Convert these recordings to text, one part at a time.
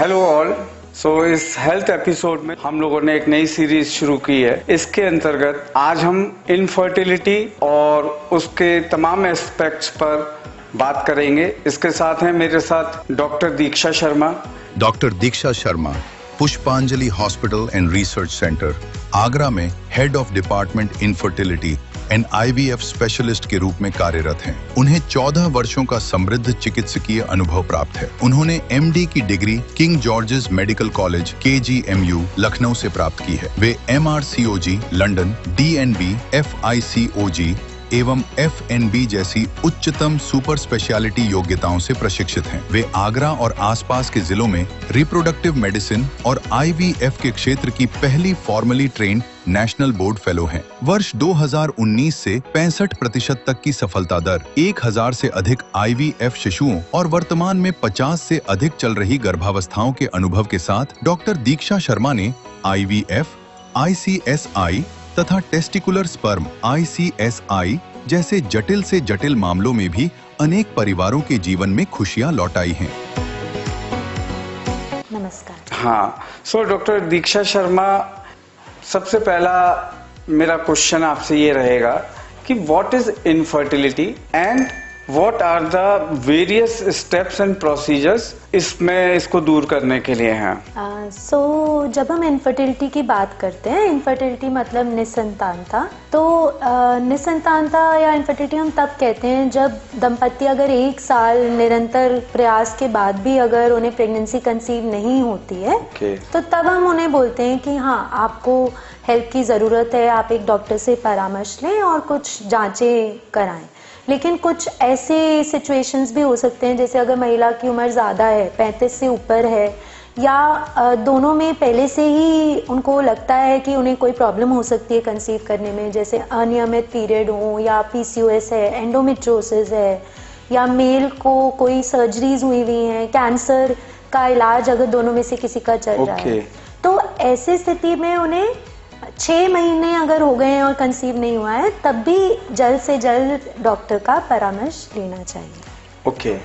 Hello all. इस health episode में हम लोगों ने एक नई सीरीज शुरू की है। इसके अंतर्गत आज हम इनफर्टिलिटी और उसके तमाम एस्पेक्ट्स पर बात करेंगे। इसके साथ हैं मेरे साथ doctor Diksha Sharma. Doctor Diksha Sharma Pushpanjali hospital and research centre Agra में head of department infertility and IVF specialist के रूप में कार्यरत हैं। उन्हें 14 वर्षों का समृद्ध चिकित्सकीय अनुभव प्राप्त है। उन्होंने MD की degree king George's medical college KGMU Lucknow से प्राप्त की है। वे MRCOG लंदन, DNB, FICOG एवं FNB जैसी उच्चतम सुपर स्पेशलिटी योग्यताओं से प्रशिक्षित हैं। वे आगरा और आसपास के जिलों में रिप्रोडक्टिव मेडिसिन और IVF के क्षेत्र की पहली formally trained national board fellow हैं। वर्ष 2019 से 65% तक की सफलता दर, 1000 से अधिक IVF शिशुओं और वर्तमान में 50 से अधिक चल रही गर्भावस्थाओं के अनुभव के साथ डॉक्टर दीक्षा शर्मा ने IVF, ICSI तथा टेस्टिकुलर स्पर्म ICSI जैसे जटिल से जटिल मामलों में भी अनेक परिवारों के जीवन में खुशियां लौटाई हैं। नमस्कार। हाँ, डॉक्टर दीक्षा शर्मा, सबसे पहला मेरा क्वेश्चन आपसे ये रहेगा कि what is infertility and what are the various steps and procedures इसको दूर करने के लिए हैं। जब हम इनफर्टिलिटी की बात करते हैं, इनफर्टिलिटी मतलब निसंतानता। निसंतानता या इनफर्टिलिटी हम तब कहते हैं जब दंपति अगर 1 साल निरंतर प्रयास के बाद भी अगर उन्हें प्रेगनेंसी कंसीव नहीं होती है, तो तब हम उन्हें बोलते हैं कि हाँ, आपको हेल्प की ज़रूरत है, आप एक डॉक्टर से परामर्श लें और कुछ जांचें कराएं। लेकिन कुछ ऐसे सिचुएशंस भी हो सकते हैं, जैसे अगर महिला की उम्र ज़्यादा है, 35 से ऊपर है, या दोनों में पहले से ही उनको लगता है कि उन्हें कोई प्रॉब्लम हो सकती है कंसीव करने में, जैसे अनियमित पीरियड हो, या PCOS है, एंडोमेट्रियोसिस है, या मेल को कोई सर्जरीज हुई हुई हैं, कैंसर का इलाज अगर दोनों में से किसी का चल रहा है, तो ऐसी स्थिति में उन्हें 6 महीने अगर हो गए हैं और कंसीव नहीं हुआ है, तब भी जल्द से जल्द डॉक्टर का परामर्श लेना चाहिए।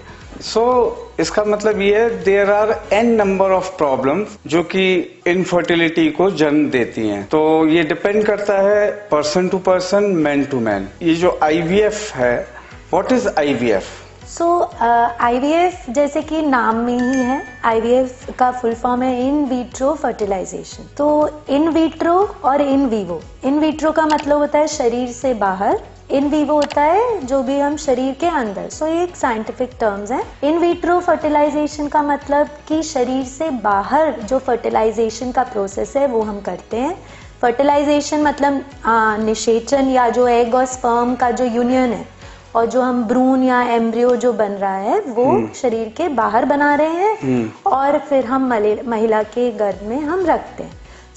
इसका मतलब ये है there are n number of problems जो कि इनफर्टिलिटी को जन्म देती हैं। तो ये डिपेंड करता है person to person, man to man. ये जो IVF है, व्हाट इज IVF? IVF जैसे कि नाम में ही है, IVF का फुल फॉर्म है इन विट्रो फर्टिलाइजेशन। तो इन विट्रो और इन वीवो। इन विट्रो का मतलब होता है शरीर से बाहर, इन वीवो होता है जो भी हम शरीर के अंदर। ये एक साइंटिफिक टर्म्स है। इन विट्रो फर्टिलाइजेशन का मतलब कि शरीर से बाहर जो फर्टिलाइजेशन का प्रोसेस है वो हम करते हैं। फर्टिलाइजेशन मतलब निषेचन या जो एग और स्पर्म का जो यूनियन है, और जो हम भ्रूण या एम्ब्रियो जो बन रहा है वो शरीर के बाहर बना रहे हैं और फिर हम महिला के गर्भ में हम रखते हैं।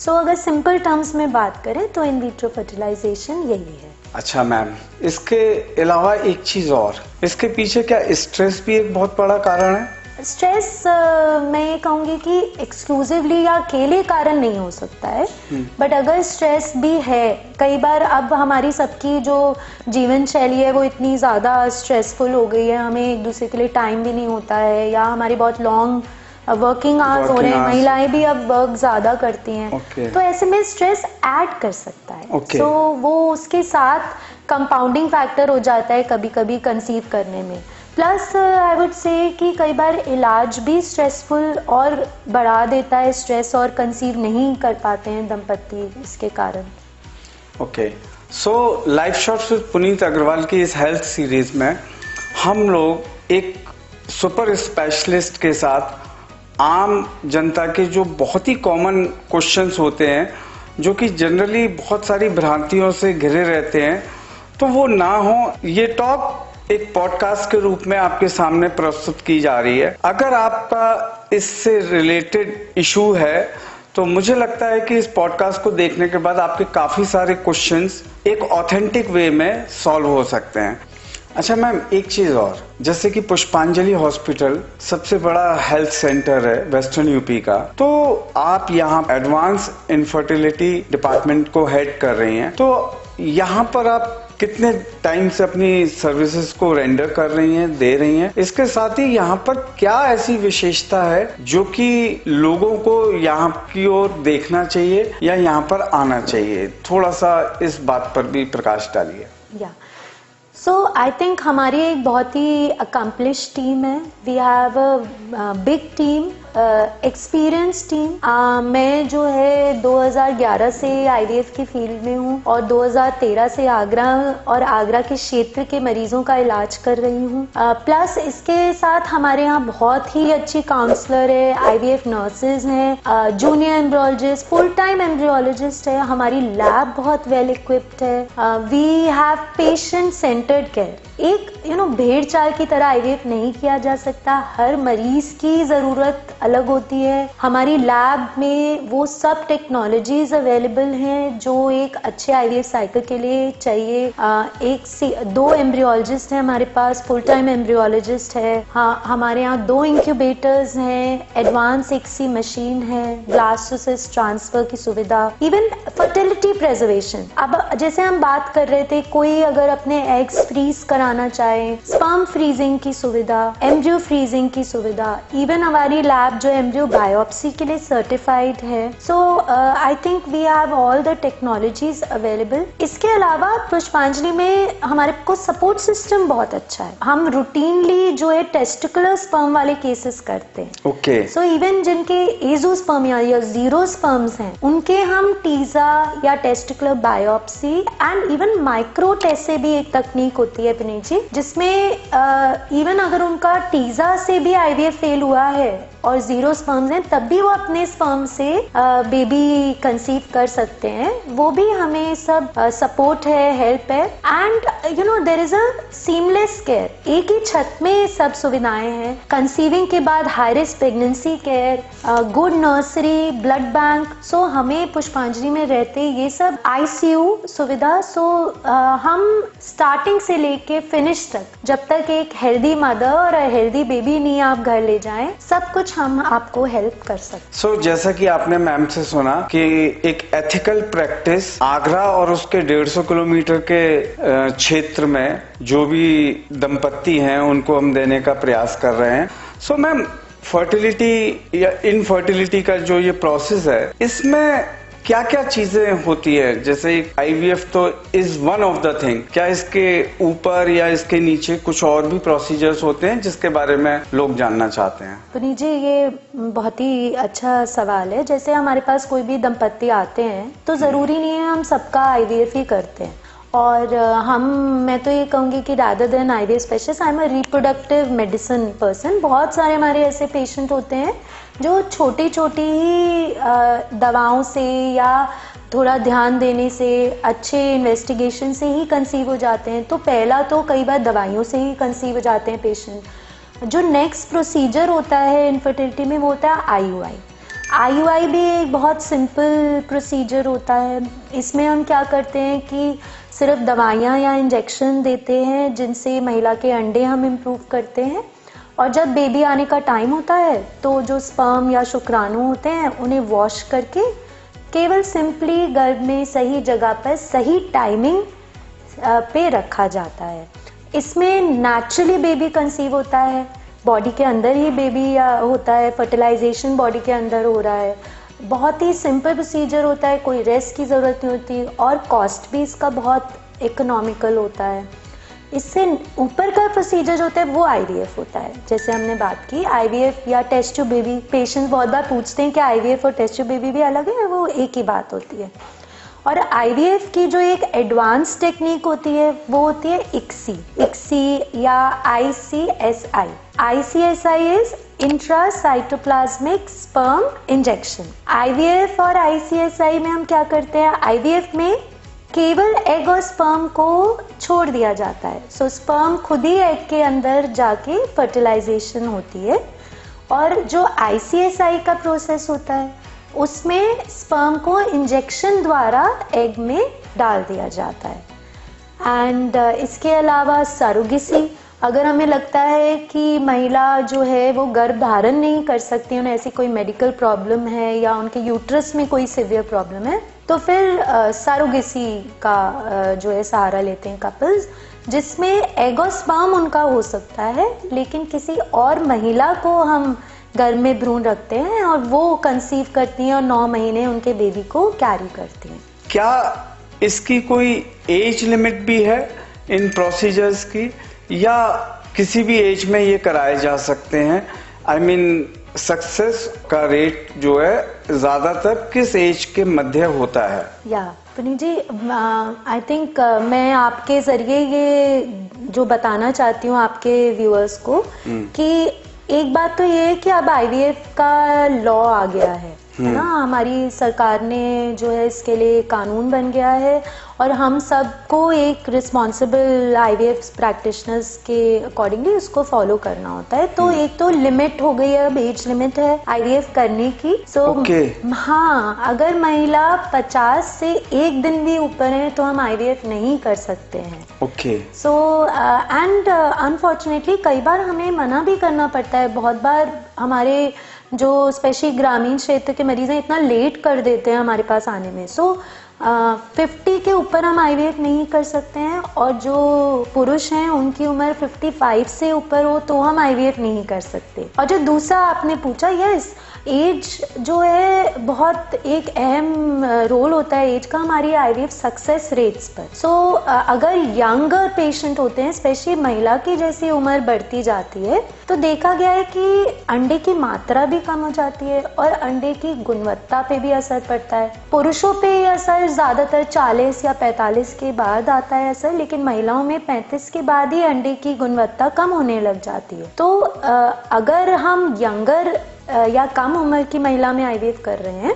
अगर सिंपल टर्म्स में बात करें तो इन विट्रो फर्टिलाइजेशन यही है। अच्छा मैम, इसके अलावा एक चीज और, इसके पीछे क्या स्ट्रेस भी एक बहुत बड़ा कारण है? स्ट्रेस मैं ये कहूँगी कि एक्सक्लूसिवली या अकेले कारण नहीं हो सकता है, बट अगर स्ट्रेस भी है, कई बार अब हमारी सबकी जो जीवन शैली है वो इतनी ज़्यादा स्ट्रेसफुल हो गई है, हमें एक दूसरे के लिए टाइम भी नहीं होता है, या हमारी बहुत लॉन्ग वर्किंग आवर्स हो रहे हैं, महिलाएं भी अब वर्क ज़्यादा करती हैं, तो ऐसे में स्ट्रेस ऐड कर सकता है। वो उसके साथ कंपाउंडिंग फैक्टर हो जाता है कभी कभी कंसीव करने में। प्लस आई वुड से कि कई बार इलाज भी स्ट्रेसफुल और बढ़ा देता है स्ट्रेस, और कंसीव नहीं कर पाते हैं दंपति इसके कारण। Life shots with Puneet Agarwal की इस हेल्थ सीरीज में हम लोग एक सुपर स्पेशलिस्ट के साथ आम जनता के जो बहुत ही कॉमन क्वेश्चंस होते हैं, जो कि जनरली बहुत सारी भ्रांतियों से घिरे रहते हैं, तो वो ना हो, ये टॉक एक पॉडकास्ट के रूप में आपके सामने प्रस्तुत की जा रही है। अगर आपका इससे रिलेटेड इशू है तो मुझे लगता है कि इस पॉडकास्ट को देखने के बाद आपके काफी सारे क्वेश्चंस एक ऑथेंटिक वे में सॉल्व हो सकते हैं। अच्छा मैम, एक चीज और, जैसे कि पुष्पांजलि हॉस्पिटल सबसे बड़ा हेल्थ सेंटर है वेस्टर्न यूपी का, तो आप यहाँ एडवांस इनफर्टिलिटी डिपार्टमेंट को हेड कर रही हैं, तो यहाँ पर आप कितने टाइम से अपनी सर्विसेज को रेंडर कर रही हैं, दे रही हैं। इसके साथ ही यहाँ पर क्या ऐसी विशेषता है जो कि लोगों को यहाँ की ओर देखना चाहिए या यहाँ पर आना चाहिए? थोड़ा सा इस बात पर भी प्रकाश डालिए। सो आई थिंक हमारी एक बहुत ही अकम्पलिश टीम है। We have a big team, experience team. मैं जो है 2011 से आईवीएफ की फील्ड में हूँ और 2013 से आगरा और आगरा के क्षेत्र के मरीजों का इलाज कर रही हूँ। प्लस इसके साथ हमारे यहाँ बहुत ही अच्छी काउंसलर है, आईवीएफ नर्सेज हैं, junior embryologist, full time embryologist है। हमारी लैब बहुत वेल इक्विप्ड है। We have patient centred care. एक भेड़ चाल की तरह आईवीएफ नहीं किया जा सकता। हर मरीज की जरूरत अलग होती है। हमारी लैब में वो सब टेक्नोलॉजीज अवेलेबल हैं जो एक अच्छे आईवीएफ साइकिल के लिए चाहिए। एक से 2 एम्ब्रियोलॉजिस्ट हैं हमारे पास, फुल टाइम एम्ब्रियोलॉजिस्ट है। हाँ, हमारे यहाँ 2 इंक्यूबेटर्स हैं, एडवांस एक्सी मशीन है, ब्लास्टोसिस्ट ट्रांसफर की सुविधा, इवन फर्टिलिटी प्रिजर्वेशन। अब जैसे हम बात कर रहे थे, कोई अगर अपने एग्स फ्रीज कराना चाहे, स्पर्म फ्रीजिंग की सुविधा, एम्ब्रियो फ्रीजिंग की सुविधा, इवन हमारी लैब जो एम्ब्रियो बायोप्सी के लिए सर्टिफाइड है। So I think we have all the technologies available. इसके अलावा पुष्पांजलि में हमारे को सपोर्ट सिस्टम बहुत अच्छा है। हम रूटीनली जो है टेस्टिकुलर स्पर्म वाले केसेस करते हैं। ओके। सो इवन जिनके एजोस्पर्म या जीरो स्पर्म्स हैं, उनके हम टीजा या testicular biopsy and even micro test से भी एक तकनीक होती है पुनीत जी, जिसमें इवन अगर उनका टीजा से भी आईवीएफ फेल हुआ है और जीरो स्पर्म्स हैं, तब भी वो अपने स्पर्म से बेबी कंसीव कर सकते हैं। वो भी हमें सब सपोर्ट है, हेल्प है। And there is a seamless care. एक ही छत में सब सुविधाएं हैं। कंसीविंग के बाद high risk pregnancy care, good nursery, blood bank. So हमें पुष्पांजलि में रहते ये सब आईसीयू सुविधा। सो हम स्टार्टिंग से लेके फिनिश तक, जब तक एक हेल्दी मदर और हेल्दी बेबी नहीं आप घर ले जाएं, सब कुछ हम आपको हेल्प कर सकते। सो जैसा कि आपने मैम से सुना कि एक एथिकल प्रैक्टिस आगरा और उसके 150 किलोमीटर के क्षेत्र में जो भी दंपत्ति हैं उनको हम देने का प्रयास कर रहे हैं। सो मैम, फर्टिलिटी या इनफर्टिलिटी का जो ये प्रोसेस है, इसमें क्या क्या चीजें होती है? जैसे आईवीएफ तो is one of the thing, क्या इसके ऊपर या इसके नीचे कुछ और भी प्रोसीजर्स होते हैं जिसके बारे में लोग जानना चाहते हैं? पुनीत जी, ये बहुत ही अच्छा सवाल है। जैसे हमारे पास कोई भी दंपत्ति आते हैं तो जरूरी नहीं है हम सबका आईवीएफ ही करते हैं। और मैं तो ये कहूँगी कि rather than IVF specialist, I am a reproductive medicine person. बहुत सारे हमारे ऐसे पेशेंट होते हैं जो छोटी छोटी ही दवाओं से या थोड़ा ध्यान देने से, अच्छे इन्वेस्टिगेशन से ही कंसीव हो जाते हैं। तो पहला तो कई बार दवाइयों से ही कंसीव हो जाते हैं पेशेंट। जो नेक्स्ट प्रोसीजर होता है इनफर्टिलिटी में, वो होता है आईयूआई। आईयूआई भी एक बहुत सिंपल प्रोसीजर होता है। इसमें हम क्या करते हैं कि सिर्फ दवाइयाँ या इंजेक्शन देते हैं जिनसे महिला के अंडे हम इम्प्रूव करते हैं। और जब बेबी आने का टाइम होता है तो जो स्पर्म या शुक्राणु होते हैं उन्हें वॉश करके केवल सिंपली गर्भ में सही जगह पर सही टाइमिंग पे रखा जाता है। इसमें नेचुरली बेबी कंसीव होता है, बॉडी के अंदर ही बेबी होता है, फर्टिलाइजेशन बॉडी के अंदर हो रहा है। बहुत ही सिंपल प्रोसीजर होता है, कोई रेस्ट की ज़रूरत नहीं होती और कॉस्ट भी इसका बहुत इकोनॉमिकल होता है। इससे ऊपर का प्रोसीजर होता है वो आईवीएफ होता है। जैसे हमने बात की आईवीएफ या टेस्ट ट्यूब बेबी, पेशेंट्स बहुत बार पूछते हैं कि आईवीएफ और टेस्ट ट्यूब बेबी भी अलग है, वो एक ही बात होती है। और आईवीएफ की जो एक एडवांस टेक्निक होती है वो होती है इक्सी या ICSI. ICSI is intracytoplasmic sperm injection. IVF और आईसीएसआई में हम क्या करते हैं, आईवीएफ में केवल एग और स्पर्म को छोड़ दिया जाता है। सो स्पर्म खुद ही एग के अंदर जाके फर्टिलाइजेशन होती है। और जो आईसीएसआई का प्रोसेस होता है उसमें स्पर्म को इंजेक्शन द्वारा एग में डाल दिया जाता है। एंड इसके अलावा सरोगेसी, अगर हमें लगता है कि महिला जो है वो गर्भ धारण नहीं कर सकती, उन्हें ऐसी कोई मेडिकल प्रॉब्लम है या उनके यूट्रस में कोई सिवियर प्रॉब्लम है, तो फिर सरोगेसी का जो है सहारा लेते हैं कपल्स, जिसमें एग और स्पर्म उनका हो सकता है, लेकिन किसी और महिला को हम घर में भ्रूण रखते हैं और वो कंसीव करती हैं और 9 महीने उनके बेबी को कैरी करती हैं। क्या इसकी कोई एज लिमिट भी है इन प्रोसीजर्स की, या किसी भी एज में ये कराए जा सकते हैं? आई मीन सक्सेस का रेट जो है ज्यादातर किस एज के मध्य होता है? या पुनीत जी, आई थिंक मैं आपके जरिए ये जो बताना चाहती हूँ आपके व्यूअर्स को कि एक बात तो ये है कि अब आईवीएफ का लॉ आ गया है ना, हमारी सरकार ने जो है इसके लिए कानून बन गया है और हम सबको एक रिस्पॉन्सिबल आईवीएफ प्रैक्टिशनर्स के अकॉर्डिंगली उसको फॉलो करना होता है। तो एक तो लिमिट हो गई है, अब एज लिमिट है आईवीएफ करने की। हाँ, अगर महिला 50 से 1 दिन भी ऊपर है तो हम आईवीएफ नहीं कर सकते हैं। सो एंड अनफॉर्चुनेटली कई बार हमें मना भी करना पड़ता है। बहुत बार हमारे जो स्पेशली ग्रामीण क्षेत्र के मरीज हैं इतना लेट कर देते हैं हमारे पास आने में। 50 के ऊपर हम आईवीएफ नहीं कर सकते हैं, और जो पुरुष हैं उनकी उम्र 55 से ऊपर हो तो हम आईवीएफ नहीं कर सकते। और जो दूसरा आपने पूछा, यस, एज जो है बहुत एक अहम रोल होता है एज का हमारी आईवीएफ सक्सेस रेट्स पर। अगर यंगर पेशेंट होते हैं, स्पेशली महिला की जैसी उम्र बढ़ती जाती है तो देखा गया है कि अंडे की मात्रा भी कम हो जाती है और अंडे की गुणवत्ता पे भी असर पड़ता है। पुरुषों पे ये असर ज्यादातर 40 या 45 के बाद आता है असर, लेकिन महिलाओं में 35 के बाद ही अंडे की गुणवत्ता कम होने लग जाती है। तो अगर हम यंगर या कम उम्र की महिला में आईवीएफ कर रहे हैं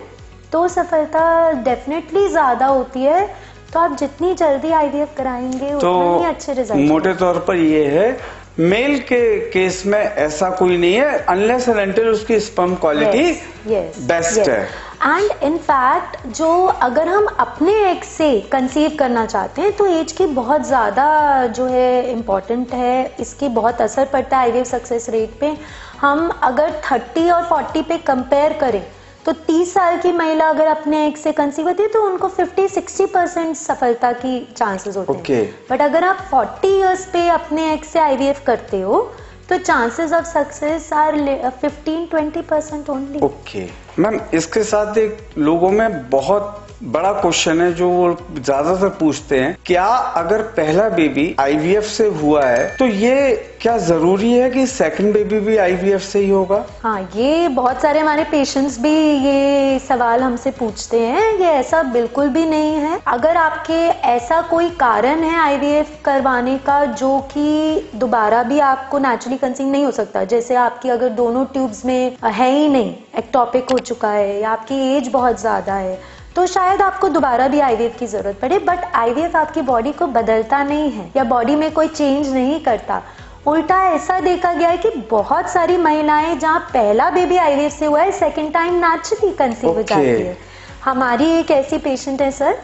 तो सफलता डेफिनेटली ज्यादा होती है। तो आप जितनी जल्दी आईवीएफ कराएंगे उतना ही अच्छे रिजल्ट। मोटे तौर पर ये है, मेल के केस में ऐसा कोई नहीं है अनलेस एंड अनटिल उसकी स्पर्म क्वालिटी बेस्ट है। एंड इन फैक्ट जो अगर हम अपने एग से कंसीव करना चाहते हैं तो एज की बहुत ज़्यादा जो है इम्पॉर्टेंट है, इसकी बहुत असर पड़ता है आईवीएफ सक्सेस रेट पे। हम अगर 30 और 40 पे कंपेयर करें तो 30 साल की महिला अगर अपने एग से कंसीव होती है तो उनको 50-60% सफलता की चांसेस होते हैं। बट अगर आप 40 इयर्स पे अपने एग से आईवीएफ करते हो तो chances of success are 15-20% only. Ma'am, इसके साथ एक लोगों में बहुत बड़ा क्वेश्चन है जो वो ज्यादातर पूछते हैं, क्या अगर पहला बेबी आईवीएफ से हुआ है तो ये क्या जरूरी है कि सेकंड बेबी भी आईवीएफ से ही होगा? हाँ, ये बहुत सारे हमारे पेशेंट्स भी ये सवाल हमसे पूछते हैं। ये ऐसा बिल्कुल भी नहीं है। अगर आपके ऐसा कोई कारण है आईवीएफ करवाने का जो कि दोबारा भी आपको नेचुरली कंसीव नहीं हो सकता, जैसे आपकी अगर दोनों ट्यूब्स में है ही नहीं, एक्टोपिक हो चुका है या आपकी एज बहुत ज्यादा है, तो शायद आपको दोबारा भी आईवीएफ की जरूरत पड़े। बट आईवीएफ आपकी बॉडी को बदलता नहीं है या बॉडी में कोई चेंज नहीं करता। उल्टा ऐसा देखा गया है कि बहुत सारी महिलाएं जहाँ पहला बेबी आईवीएफ से हुआ है सेकंड टाइम नेचुरली कंसीव हो जाती है। हमारी एक ऐसी पेशेंट है सर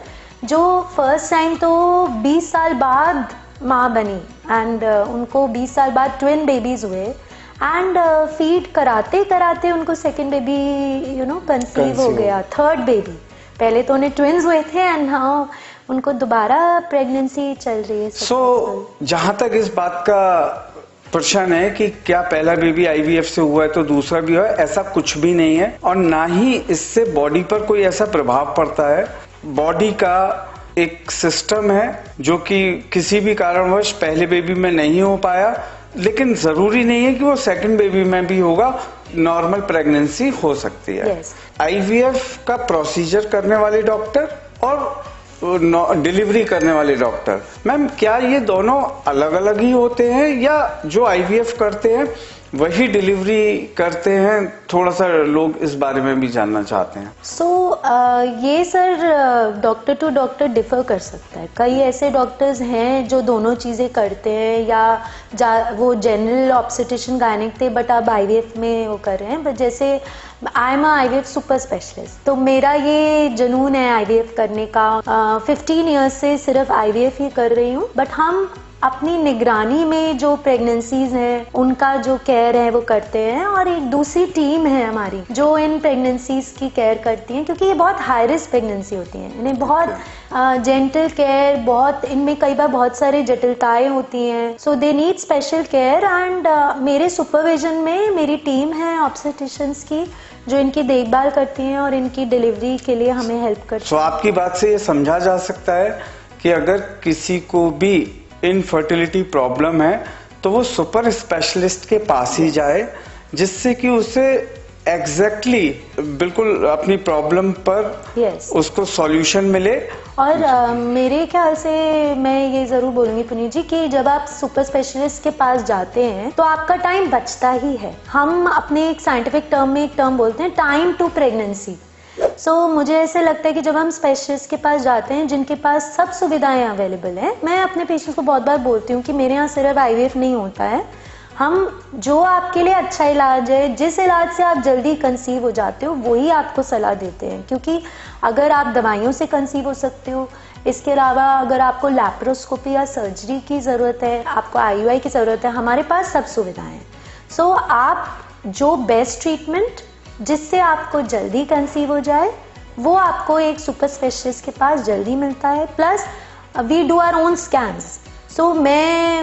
जो फर्स्ट टाइम तो 20 साल बाद माँ बनी एंड उनको 20 साल बाद ट्विन बेबीज हुए एंड फीड कराते कराते उनको सेकंड बेबी कंसीव हो गया, थर्ड बेबी। पहले तो उन्हें ट्विन्स हुए थे एंड नाउ उनको दोबारा प्रेगनेंसी चल रही है। जहां तक इस बात का प्रश्न है कि क्या पहला बेबी आईवीएफ से हुआ है तो दूसरा भी हुआ है, ऐसा कुछ भी नहीं है और ना ही इससे बॉडी पर कोई ऐसा प्रभाव पड़ता है। बॉडी का एक सिस्टम है जो कि किसी भी कारणवश पहले बेबी में नहीं हो पाया, लेकिन जरूरी नहीं है कि वो सेकंड बेबी में भी होगा, नॉर्मल प्रेगनेंसी हो सकती है। आईवीएफ का प्रोसीजर करने वाले डॉक्टर और डिलीवरी करने वाले डॉक्टर, मैम क्या ये दोनों अलग अलग ही होते हैं या जो आईवीएफ करते हैं वही डिलीवरी करते हैं? थोड़ा सा लोग इस बारे में भी जानना चाहते हैं। ये sir doctor to doctor differ कर सकता है। कई ऐसे डॉक्टर्स हैं जो दोनों चीज़ें करते हैं या वो जनरल ऑब्स्टेट्रिशियन गायनेक थे बट अब आईवीएफ में वो कर रहे हैं। बट जैसे I am IVF super specialist, तो मेरा ये जुनून है आईवीएफ करने का। 15 ईयर्स से सिर्फ आईवीएफ ही कर रही हूँ। बट हम अपनी निगरानी में जो प्रेगनेंसीज हैं उनका जो केयर है वो करते हैं, और एक दूसरी टीम है हमारी जो इन प्रेगनेंसीज की केयर करती है, क्योंकि ये बहुत हाई रिस्क प्रेगनेंसी होती है। इन्हें बहुत जेंटल केयर, बहुत इनमें कई बार बहुत सारी जटिलताएं होती हैं, so they need special care. And मेरे सुपरविजन में मेरी टीम है ऑब्स्टेट्रिशियंस की जो इनकी देखभाल करती हैं और इनकी डिलीवरी के लिए हमें हेल्प करती है। सो आपकी बात से ये समझा जा सकता है कि अगर किसी को भी इनफर्टिलिटी प्रॉब्लम है तो वो सुपर स्पेशलिस्ट के पास ही जाए, जिससे कि उसे एग्जैक्टली बिल्कुल अपनी प्रॉब्लम पर उसको सॉल्यूशन मिले। और मेरे ख्याल से मैं ये जरूर बोलूंगी पुनीत जी कि जब आप सुपर स्पेशलिस्ट के पास जाते हैं तो आपका टाइम बचता ही है। हम अपने एक साइंटिफिक टर्म में एक टर्म बोलते हैं टाइम टू प्रेगनेंसी। मुझे ऐसे लगता है कि जब हम स्पेशलिस्ट के पास जाते हैं जिनके पास सब सुविधाएं अवेलेबल हैं, मैं अपने पेशेंट्स को बहुत बार बोलती हूँ कि मेरे यहाँ सिर्फ IVF नहीं होता है, हम जो आपके लिए अच्छा इलाज है, जिस इलाज से आप जल्दी कंसीव हो जाते हो वही आपको सलाह देते हैं। क्योंकि अगर आप दवाइयों से कंसीव हो सकते हो, इसके अलावा अगर आपको लैप्रोस्कोपी या सर्जरी की ज़रूरत है, आपको IUI की ज़रूरत है, हमारे पास सब सुविधाएं हैं। आप जो बेस्ट ट्रीटमेंट जिससे आपको जल्दी कंसीव हो जाए वो आपको एक सुपर स्पेशलिस्ट के पास जल्दी मिलता है। Plus we do our own scans.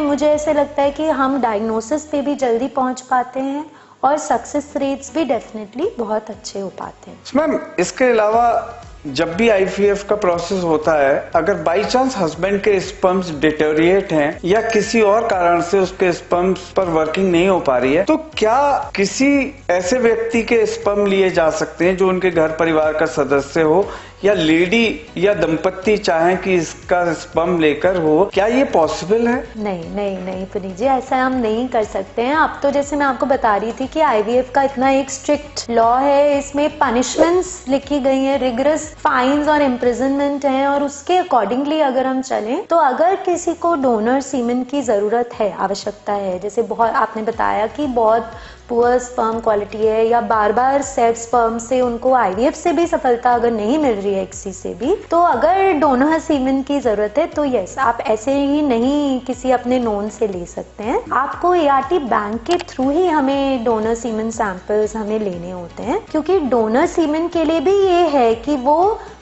मुझे ऐसे लगता है कि हम डायग्नोसिस पे भी जल्दी पहुंच पाते हैं और सक्सेस रेट्स भी डेफिनेटली बहुत अच्छे हो पाते हैं। मैम, इसके अलावा जब भी IVF का प्रोसेस होता है, अगर बाई चांस हस्बैंड के स्पर्म्स डिटेरिएट हैं या किसी और कारण से उसके स्पर्म्स पर वर्किंग नहीं हो पा रही है, तो क्या किसी ऐसे व्यक्ति के स्पर्म लिए जा सकते हैं जो उनके घर परिवार का सदस्य हो, या लेडी या दंपत्ति चाहें कि इसका स्पर्म लेकर हो? क्या ये पॉसिबल है? नहीं पुनीत जी, ऐसा हम नहीं कर सकते हैं। अब तो जैसे मैं आपको बता रही थी कि IVF का इतना एक स्ट्रिक्ट लॉ है, इसमें पनिशमेंट्स लिखी गई है, रिगरस फाइन्स और इम्प्रिजनमेंट है, और उसके अकॉर्डिंगली अगर हम चलें तो अगर किसी को डोनर सीमेन की जरूरत है, आवश्यकता है, जैसे बहुत आपने बताया कि बहुत पुअर स्पर्म क्वालिटी है या बार बार सेट स्पर्म से उनको IVF से भी सफलता अगर नहीं मिल रही है किसी से भी, तो अगर डोनर सीमेन की जरूरत है तो यस, आप ऐसे ही नहीं किसी अपने नोन से ले सकते हैं। आपको ART बैंक के थ्रू ही हमें डोनर सीमेन सैंपल्स हमें लेने होते हैं, क्योंकि डोनर सीमेन के लिए भी ये है कि वो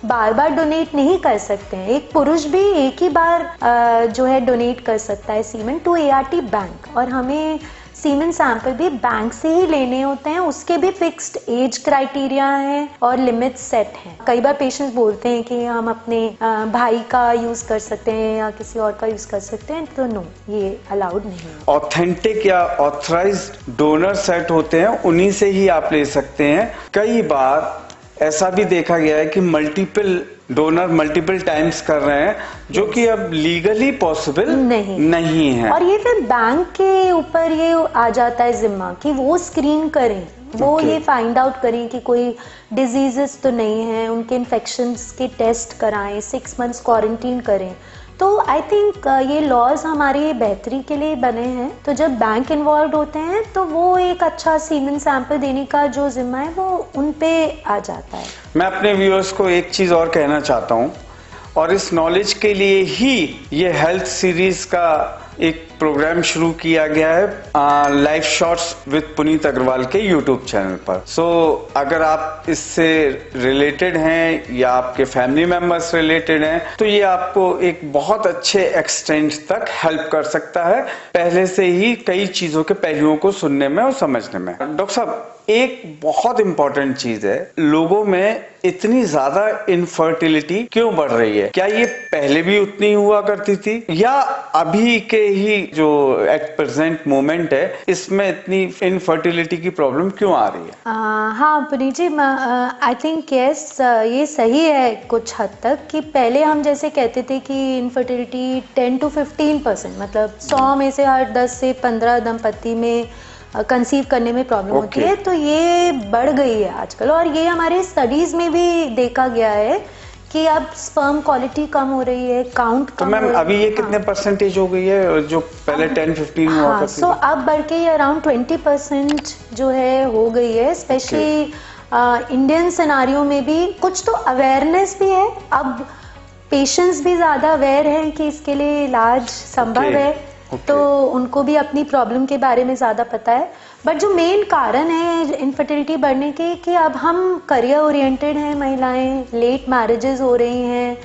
बार बार डोनेट नहीं कर सकते हैं। एक पुरुष भी एक ही बार जो है डोनेट कर सकता है सीमेन टू ART बैंक, और हमें सीमेन सैंपल भी बैंक से ही लेने होते हैं। उसके भी फिक्स्ड एज क्राइटेरिया है और लिमिट सेट है। कई बार पेशेंट्स बोलते हैं कि हम अपने भाई का यूज कर सकते हैं या किसी और का यूज कर सकते हैं, तो नो, ये अलाउड नहीं है। ऑथेंटिक या ऑथराइज्ड डोनर सेट होते हैं, उन्हीं से ही आप ले सकते हैं। कई बार ऐसा भी देखा गया है कि मल्टीपल डोनर मल्टीपल टाइम्स कर रहे हैं, जो कि अब लीगली पॉसिबल नहीं है। और ये फिर बैंक के ऊपर ये आ जाता है जिम्मा कि वो स्क्रीन करें, वो ये फाइंड आउट करें कि कोई डिजीजेस तो नहीं है, उनके इन्फेक्शंस के टेस्ट कराएं, 6 मंथ्स क्वारंटीन करें। तो आई थिंक ये लॉज हमारी बेहतरी के लिए बने हैं। तो जब बैंक इन्वॉल्व होते हैं तो वो एक अच्छा सीमेन सैंपल देने का जो जिम्मा है वो उन पे आ जाता है। मैं अपने व्यूअर्स को एक चीज और कहना चाहता हूँ, और इस नॉलेज के लिए ही ये हेल्थ सीरीज का एक प्रोग्राम शुरू किया गया है live shots with Puneet Agarwal के यूट्यूब चैनल पर। अगर आप इससे रिलेटेड हैं या आपके फैमिली मेंबर्स रिलेटेड हैं, तो ये आपको एक बहुत अच्छे एक्सटेंट तक हेल्प कर सकता है, पहले से ही कई चीजों के पहलुओं को सुनने में और समझने में। डॉक्टर साहब, एक बहुत इंपॉर्टेंट चीज है, लोगों में इतनी ज्यादा इनफर्टिलिटी क्यों बढ़ रही है? क्या ये पहले भी उतनी हुआ करती थी, या अभी के ही जो एट प्रेजेंट मोमेंट है इसमें इतनी इनफर्टिलिटी की प्रॉब्लम क्यों आ रही है? हाँ पुनीत जी, आई थिंक यस, ये सही है कुछ हद तक कि पहले हम जैसे कहते थे कि इनफर्टिलिटी 10 to 15%, मतलब 100 में से हर 10 से 15 दंपत्ति में कंसीव करने में प्रॉब्लम होती है। तो ये बढ़ गई है आजकल, और ये हमारे स्टडीज में भी देखा गया है कि अब स्पर्म क्वालिटी कम हो रही है, काउंट कम हो रही है। तो मैम, अभी ये कितने परसेंटेज हो गई है जो पहले 10-15 हुआ करती थी? सो अब बढ़ के अराउंड 20% जो है हो गई है। स्पेशली इंडियन सिनारियो में भी कुछ तो अवेयरनेस भी है। अब पेशेंट्स भी ज्यादा अवेयर हैं कि इसके लिए इलाज संभव है, तो उनको भी अपनी प्रॉब्लम के बारे में ज्यादा पता है। बट जो मेन कारण है इनफर्टिलिटी बढ़ने के कि अब हम करियर ओरिएंटेड हैं, महिलाएं लेट मैरिजेस हो रही हैं,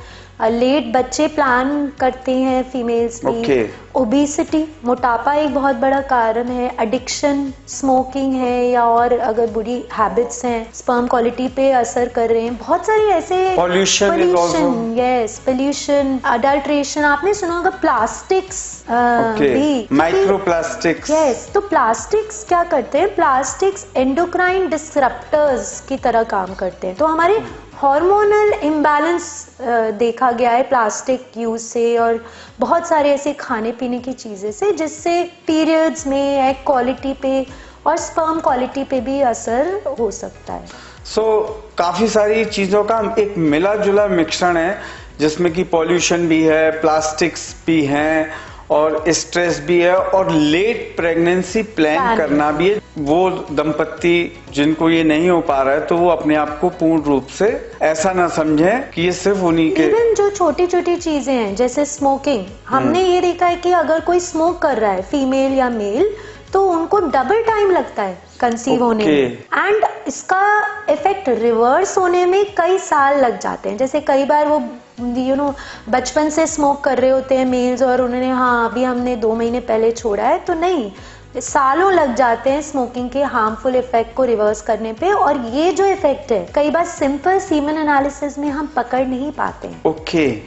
लेट बच्चे प्लान करते हैं फीमेल्स की। ओबेसिटी, मोटापा एक बहुत बड़ा कारण है। एडिक्शन, स्मोकिंग है या और अगर बुरी हैबिट्स हैं, स्पर्म क्वालिटी पे असर कर रहे हैं। बहुत सारी ऐसे पोल्यूशन, यस, पोल्यूशन, अडल्ट्रेशन, आपने सुना होगा प्लास्टिक्स भी, माइक्रो प्लास्टिक्स, यस। तो प्लास्टिक्स क्या करते हैं? प्लास्टिक्स एंडोक्राइन डिसरप्टर्स की तरह काम करते हैं। तो हमारे हार्मोनल इम्बैलेंस देखा गया है प्लास्टिक यूज से और बहुत सारे ऐसे खाने पीने की चीजें से, जिससे पीरियड्स में एग क्वालिटी पे और स्पर्म क्वालिटी पे भी असर हो सकता है। काफी सारी चीजों का एक मिला जुला मिश्रण है, जिसमें कि पॉल्यूशन भी है, प्लास्टिक्स भी हैं और स्ट्रेस भी है और लेट प्रेगनेंसी प्लान करना भी है। वो दंपत्ति जिनको ये नहीं हो पा रहा है तो वो अपने आप को पूर्ण रूप से ऐसा ना समझें कि ये सिर्फ उन्हीं के। इवन जो छोटी छोटी चीजें हैं जैसे स्मोकिंग, हमने ये देखा है कि अगर कोई स्मोक कर रहा है, फीमेल या मेल, तो उनको डबल टाइम लगता है कंसीव होने में, एंड इसका इफेक्ट रिवर्स होने में कई साल लग जाते हैं। जैसे कई बार वो बचपन से स्मोक कर रहे होते हैं मेल्स और उन्होंने अभी हमने 2 महीने पहले छोड़ा है, तो नहीं, सालों लग जाते हैं स्मोकिंग के हार्मफुल इफेक्ट को रिवर्स करने पे। और ये जो इफेक्ट है कई बार सिंपल सीमन एनालिसिस में हम पकड़ नहीं पाते हैं।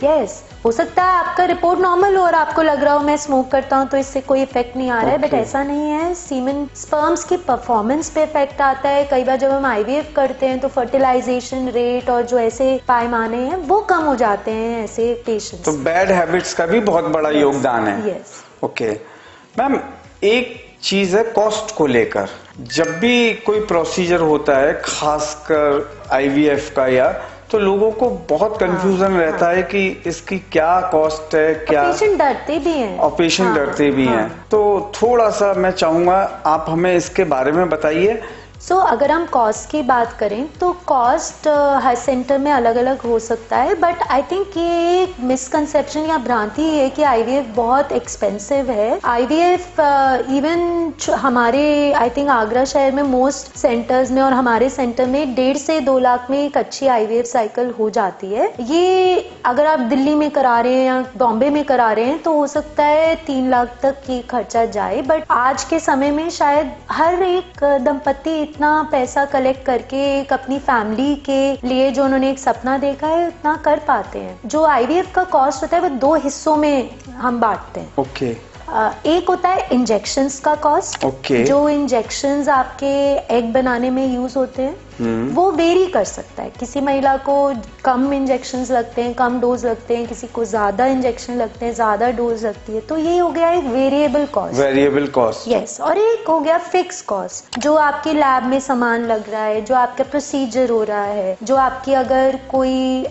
यस, हो सकता है आपका रिपोर्ट नॉर्मल हो और आपको लग रहा हो मैं स्मोक करता हूँ तो इससे कोई इफेक्ट नहीं आ रहा है, बट ऐसा नहीं है। सीमन स्पर्म्स की परफॉर्मेंस पे इफेक्ट आता है। कई बार जब हम आईवीएफ करते हैं तो फर्टिलाइजेशन रेट और जो ऐसे पैमाने हैं वो कम हो जाते हैं ऐसे पेशेंट्स। तो बैड हैबिट्स का भी बहुत बड़ा योगदान है। यस, ओके मैम, एक चीज है कॉस्ट को लेकर। जब भी कोई प्रोसीजर होता है, खासकर आईवीएफ का, या तो लोगों को बहुत कंफ्यूजन रहता है कि इसकी क्या कॉस्ट है, क्या पेशेंट डरते भी हैं और पेशेंट डरते भी हैं। तो थोड़ा सा मैं चाहूंगा आप हमें इसके बारे में बताइए। अगर हम कॉस्ट की बात करें तो कॉस्ट हर सेंटर में अलग अलग हो सकता है, बट आई थिंक ये एक मिसकंसेप्शन या भ्रांति है कि आईवीएफ बहुत एक्सपेंसिव है। आईवीएफ इवन हमारे आई थिंक आगरा शहर में मोस्ट सेंटर्स में और हमारे सेंटर में 1.5 से 2 लाख में एक अच्छी आईवीएफ साइकिल हो जाती है। ये अगर आप दिल्ली में करा रहे हैं या बॉम्बे में करा रहे हैं तो हो सकता है 3 लाख तक की खर्चा जाए, बट आज के समय में शायद हर एक दंपत्ति इतना पैसा कलेक्ट करके एक अपनी फैमिली के लिए जो उन्होंने एक सपना देखा है उतना कर पाते हैं। जो आईवीएफ का कॉस्ट होता है वो 2 हिस्सों में हम बांटते हैं। एक होता है इंजेक्शंस का कॉस्ट। जो इंजेक्शंस आपके एग बनाने में यूज होते हैं वो वेरी कर सकता है। किसी महिला को कम इंजेक्शंस लगते हैं, कम डोज लगते हैं, किसी को ज्यादा इंजेक्शन लगते हैं, ज्यादा डोज लगती है। तो ये हो गया एक वेरिएबल कॉस्ट। यस, और एक हो गया फिक्स कॉस्ट, जो आपके लैब में सामान लग रहा है, जो आपका प्रोसीजर हो रहा है, जो आपकी अगर कोई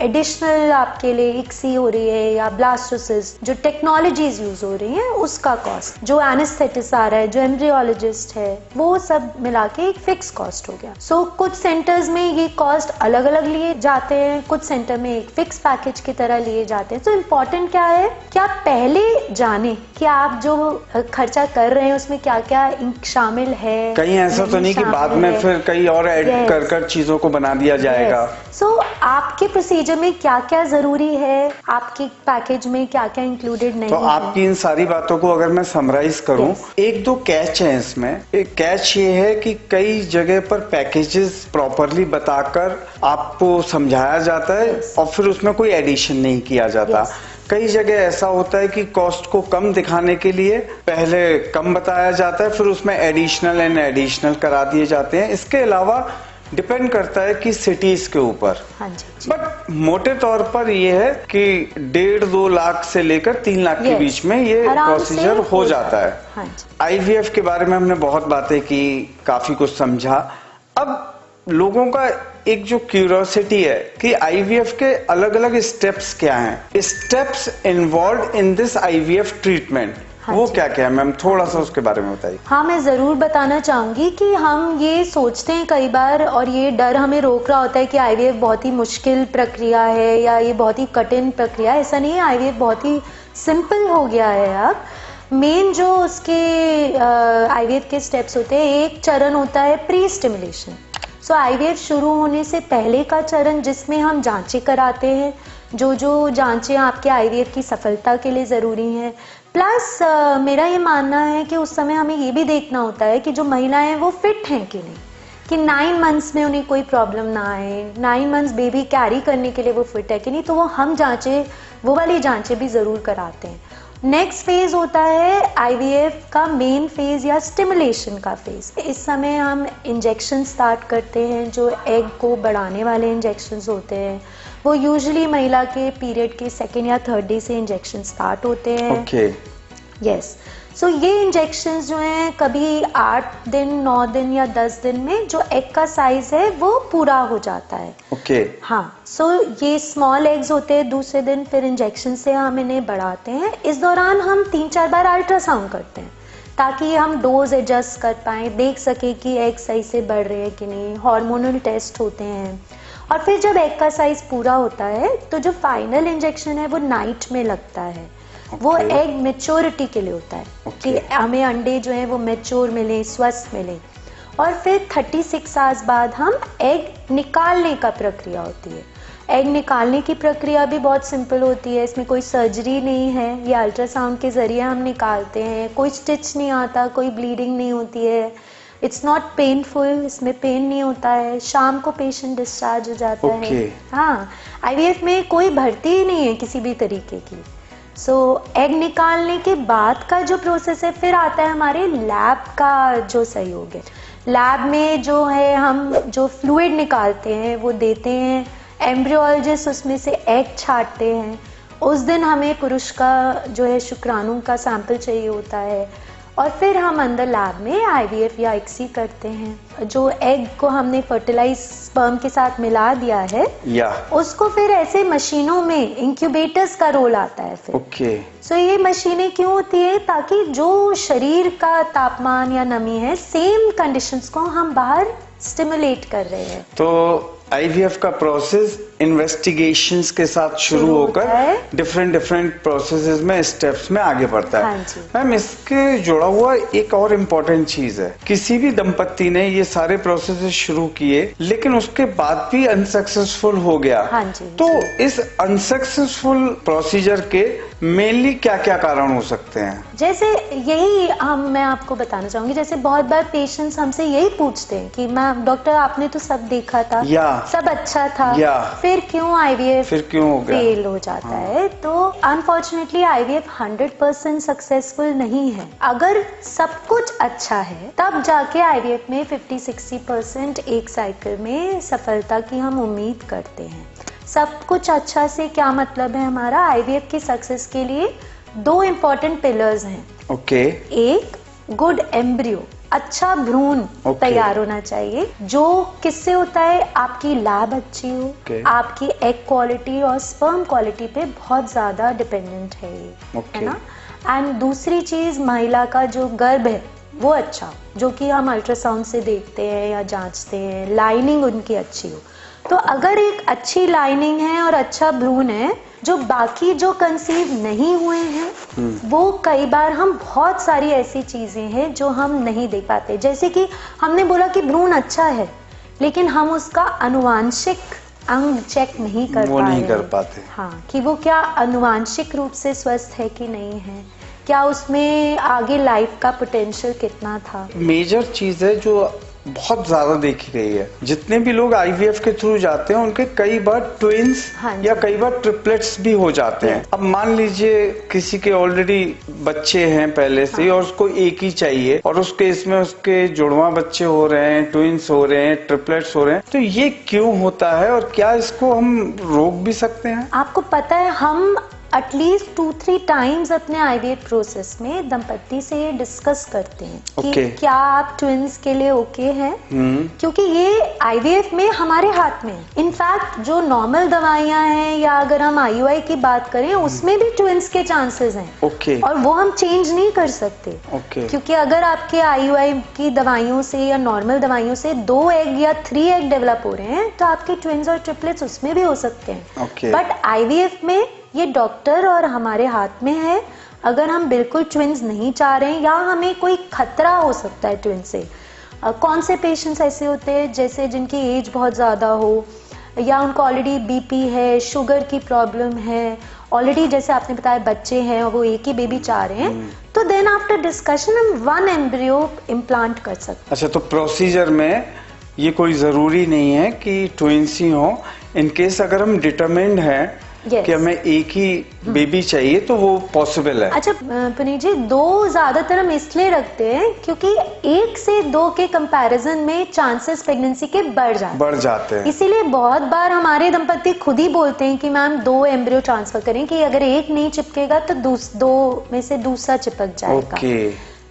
एडिशनल आपके लिए इक्सी हो रही है या ब्लास्टोसिस, जो टेक्नोलॉजीज यूज हो रही है उसका कॉस्ट, जो एनेस्थेटिस्ट आ रहा है, जो एम्ब्रियोलॉजिस्ट है, वो सब मिला के एक फिक्स कॉस्ट हो गया। कुछ सेंटर्स में ये कॉस्ट अलग अलग लिए जाते हैं, कुछ सेंटर में एक फिक्स पैकेज की तरह लिए जाते हैं। तो इम्पोर्टेंट क्या है कि आप पहले जाने कि आप जो खर्चा कर रहे हैं उसमें क्या क्या शामिल है। कहीं ऐसा तो नहीं कि बाद में फिर कहीं और ऐड कर चीजों को बना दिया जाएगा। आपके प्रोसीजर में क्या क्या जरूरी है, आपके पैकेज में क्या क्या इंक्लूडेड नहीं है। तो आपकी इन सारी बातों को अगर मैं समराइज करूं, 1-2 कैच है इसमें। एक कैच ये है कि कई जगह पर पैकेजेस प्रॉपरली बताकर आपको समझाया जाता है और फिर उसमें कोई एडिशन नहीं किया जाता। कई जगह ऐसा होता है कि कॉस्ट को कम दिखाने के लिए पहले कम बताया जाता है, फिर उसमें एडिशनल करा दिए जाते हैं। इसके अलावा डिपेंड करता है कि सिटीज के ऊपर। बट मोटे तौर पर ये है कि 1.5-2 लाख से लेकर 3 लाख के बीच में ये प्रोसीजर हो जाता है। आईवीएफ के बारे में हमने बहुत बातें की, काफी कुछ समझा। अब लोगों का एक जो क्यूरियोसिटी है कि आईवीएफ के अलग अलग स्टेप्स क्या हैं, steps involve in this IVF treatment, वो क्या क्या है मैम, थोड़ा सा उसके बारे में बताइए। हाँ, मैं जरूर बताना चाहूंगी कि हम ये सोचते हैं कई बार, और ये डर हमें रोक रहा होता है कि आईवीएफ बहुत ही मुश्किल प्रक्रिया है या ये बहुत ही कठिन प्रक्रिया है। ऐसा नहीं है, आईवीएफ बहुत ही सिंपल हो गया है। अब मेन जो उसके आईवीएफ के स्टेप्स होते हैं, एक चरण होता है प्री स्टिमुलेशन। सो आईवीएफ शुरू होने से पहले का चरण, जिसमें हम जांचें कराते हैं, जो जांचें आपके आईवीएफ की सफलता के लिए ज़रूरी हैं। प्लस मेरा ये मानना है कि उस समय हमें ये भी देखना होता है कि जो महिलाएं हैं वो फिट हैं कि नहीं, कि 9 मंथ्स में उन्हें कोई प्रॉब्लम ना आए, 9 मंथ्स बेबी कैरी करने के लिए वो फिट है कि नहीं। तो वो वाली जांचें भी ज़रूर कराते हैं। नेक्स्ट फेज होता है आईवीएफ का मेन फेज या स्टिमुलेशन का फेज। इस समय हम इंजेक्शन स्टार्ट करते हैं, जो एग को बढ़ाने वाले इंजेक्शंस होते हैं। वो यूजुअली महिला के पीरियड के 2nd या 3rd डे से इंजेक्शन स्टार्ट होते हैं। Okay, yes. सो ये इंजेक्शंस जो हैं, कभी 8 दिन, 9 दिन या 10 दिन में जो एग का साइज है वो पूरा हो जाता है। ओके, हाँ। सो ये स्मॉल एग्स होते हैं। दूसरे दिन फिर इंजेक्शन से हम इन्हें बढ़ाते हैं। इस दौरान हम 3-4 बार अल्ट्रासाउंड करते हैं ताकि हम डोज एडजस्ट कर पाएँ, देख सके कि एग सही से बढ़ रहे हैं कि नहीं। हार्मोनल टेस्ट होते हैं। और फिर जब एग का साइज पूरा होता है तो जो फाइनल इंजेक्शन है वो नाइट में लगता है। वो एग मेच्योरिटी के लिए होता है कि हमें अंडे जो हैं वो मेच्योर मिले, स्वस्थ मिले। और फिर 36 आवर्स बाद हम एग निकालने का प्रक्रिया होती है। एग निकालने की प्रक्रिया भी बहुत सिंपल होती है, इसमें कोई सर्जरी नहीं है। ये अल्ट्रासाउंड के जरिए हम निकालते हैं, कोई स्टिच नहीं आता, कोई ब्लीडिंग नहीं होती है। इट्स नॉट पेनफुल, इसमें पेन नहीं होता है। शाम को पेशेंट डिस्चार्ज हो जाता है। हाँ, आईवीएफ में कोई भर्ती ही नहीं है किसी भी तरीके की। सो एग निकालने के बाद का जो प्रोसेस है, फिर आता है हमारे लैब का जो सहयोग है। लैब में जो है हम जो फ्लूइड निकालते हैं वो देते हैं, एम्ब्रियोलॉजिस्ट उसमें से एग छांटते हैं। उस दिन हमें पुरुष का जो है शुक्राणु का सैंपल चाहिए होता है और फिर हम अंदर लैब में आईवीएफ या ICSI करते हैं। जो एग को हमने फर्टिलाइज स्पर्म के साथ मिला दिया है उसको फिर ऐसे मशीनों में इंक्यूबेटर्स का रोल आता है फिर। सो ये मशीनें क्यों होती है? ताकि जो शरीर का तापमान या नमी है, सेम कंडीशंस को हम बाहर स्टिमुलेट कर रहे हैं। तो आईवीएफ का प्रोसेस इन्वेस्टिगेशंस के साथ शुरू होकर डिफरेंट प्रोसेसेस में, स्टेप्स में आगे बढ़ता है। मैम, इसके जुड़ा हुआ एक और इम्पोर्टेंट चीज है, किसी भी दंपत्ति ने ये सारे प्रोसेसेस शुरू किए लेकिन उसके बाद भी अनसक्सेसफुल हो गया, तो इस अनसक्सेसफुल प्रोसीजर के मेनली क्या क्या कारण हो सकते हैं? जैसे यही मैं आपको बताना चाहूंगी, जैसे बहुत बार पेशेंट्स हमसे यही पूछते हैं कि मैम डॉक्टर आपने तो सब देखा था, सब अच्छा था, फिर क्यों आईवीएफ क्यों हो गया? फेल हो जाता है। तो अनफॉर्चुनेटली आईवीएफ 100% सक्सेसफुल नहीं है। अगर सब कुछ अच्छा है तब जाके आईवीएफ में 50-60% एक साइकिल में सफलता की हम उम्मीद करते हैं। सब कुछ अच्छा से क्या मतलब है? हमारा आईवीएफ की सक्सेस के लिए 2 इम्पोर्टेंट पिलर्स हैं। एक गुड एम्ब्रियो, अच्छा भ्रूण तैयार होना चाहिए, जो किससे होता है? आपकी लैब अच्छी हो, आपकी एग क्वालिटी और स्पर्म क्वालिटी पे बहुत ज्यादा डिपेंडेंट है ये, है ना। एंड दूसरी चीज, महिला का जो गर्भ है वो अच्छा, जो कि हम अल्ट्रासाउंड से देखते हैं या जांचते हैं, लाइनिंग उनकी अच्छी हो। तो अगर एक अच्छी लाइनिंग है और अच्छा भ्रूण है, जो बाकी जो कंसीव नहीं हुए हैं वो कई बार हम बहुत सारी ऐसी चीजें हैं जो हम नहीं देख पाते। जैसे कि हमने बोला कि भ्रूण अच्छा है लेकिन हम उसका अनुवांशिक अंग चेक नहीं कर पाते। हाँ, कि वो क्या अनुवांशिक रूप से स्वस्थ है कि नहीं है, क्या उसमें आगे लाइफ का पोटेंशियल कितना था। मेजर चीज है जो बहुत ज्यादा देखी गई है, जितने भी लोग आईवीएफ के थ्रू जाते हैं उनके कई बार ट्विंस या कई बार ट्रिपलेट्स भी हो जाते हैं। अब मान लीजिए किसी के ऑलरेडी बच्चे हैं पहले से और उसको एक ही चाहिए और उसके इसमें उसके जुड़वा बच्चे हो रहे हैं, ट्विंस हो रहे हैं, ट्रिपलेट्स हो रहे हैं, तो ये क्यों होता है और क्या इसको हम रोक भी सकते हैं? आपको पता है, हम एटलीस्ट 2-3 टाइम्स अपने आईवीएफ प्रोसेस में दंपत्ति से ये डिस्कस करते हैं कि क्या आप ट्विंस के लिए ओके हैं, क्योंकि ये आईवीएफ में हमारे हाथ में। इनफैक्ट जो नॉर्मल दवाइयां हैं या अगर हम आईयूआई की बात करें उसमें भी ट्विंस के चांसेस हैं और वो हम चेंज नहीं कर सकते, क्योंकि अगर आपके आईयूआई की दवाइयों से या नॉर्मल दवाइयों से 2 एग या 3 एग डेवलप हो रहे हैं तो आपके ट्विंस और ट्रिपलेट्स उसमें भी हो सकते हैं। बट आईवीएफ में ये डॉक्टर और हमारे हाथ में है। अगर हम बिल्कुल ट्विंस नहीं चाह रहे हैं या हमें कोई खतरा हो सकता है ट्विंस से, कौन से पेशेंट्स ऐसे होते हैं जैसे जिनकी एज बहुत ज़्यादा हो या उनको ऑलरेडी बीपी है, शुगर की प्रॉब्लम है, ऑलरेडी जैसे आपने बताया बच्चे हैं और वो एक ही बेबी चाह रहे हैं, तो देन आफ्टर डिस्कशन हम 1 एम्ब्रियो इम्प्लांट कर सकते हैं। अच्छा, तो प्रोसीजर में ये कोई ज़रूरी नहीं है कि ट्विंस ही हो। इन केस अगर हम डिटरमिन्ड हैं कि हमें एक ही बेबी चाहिए तो वो पॉसिबल है। अच्छा पुनीत जी, 2 ज्यादातर हम इसलिए रखते हैं क्योंकि 1 से 2 के कंपैरिजन में चांसेस प्रेगनेंसी के बढ़ जाते हैं। इसीलिए बहुत बार हमारे दंपति खुद ही बोलते हैं कि मैम 2 एम्ब्रियो ट्रांसफर करें कि अगर एक नहीं चिपकेगा तो 2 में से दूसरा चिपक जाएगा।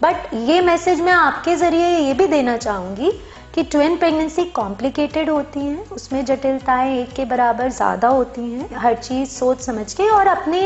बट ये मैसेज मैं आपके जरिए ये भी देना चाहूंगी कि ट्विन प्रेगनेंसी कॉम्प्लिकेटेड होती हैं, उसमें जटिलताएं एक के बराबर ज्यादा होती हैं। हर चीज सोच समझ के और अपने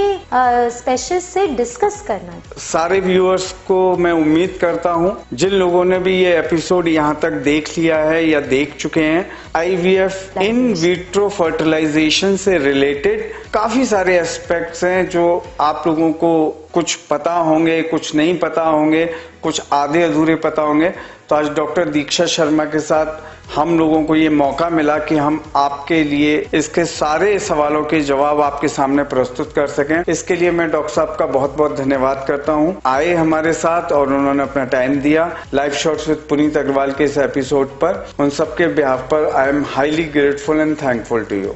स्पेशलिस्ट से डिस्कस करना है। सारे व्यूअर्स को मैं उम्मीद करता हूं जिन लोगों ने भी ये एपिसोड यहां तक देख लिया है या देख चुके हैं, आईवीएफ इन विट्रो फर्टिलाइजेशन से रिलेटेड काफी सारे एस्पेक्ट्स हैं जो आप लोगों को कुछ पता होंगे, कुछ नहीं पता होंगे, कुछ आधे अधूरे पता होंगे। तो आज डॉक्टर दीक्षा शर्मा के साथ हम लोगों को ये मौका मिला कि हम आपके लिए इसके सारे सवालों के जवाब आपके सामने प्रस्तुत कर सकें। इसके लिए मैं डॉक्टर साहब का बहुत बहुत धन्यवाद करता हूं। आए हमारे साथ और उन्होंने अपना टाइम दिया live shots with Puneet Agarwal के इस एपिसोड पर। उन सबके बिहाफ पर I am highly grateful and thankful to you.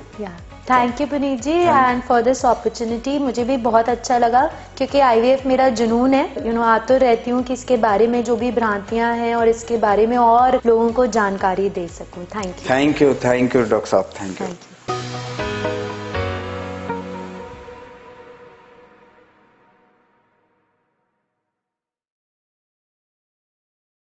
Thank you Puneet ji and for this opportunity. मुझे भी बहुत अच्छा लगा क्योंकि आईवीएफ मेरा जुनून है। आतुर रहती हूँ कि इसके बारे में जो भी भ्रांतियां हैं और इसके बारे में और लोगों को जानकारी दे सकूं। Thank you. Thank you doctor साहब। Thank you.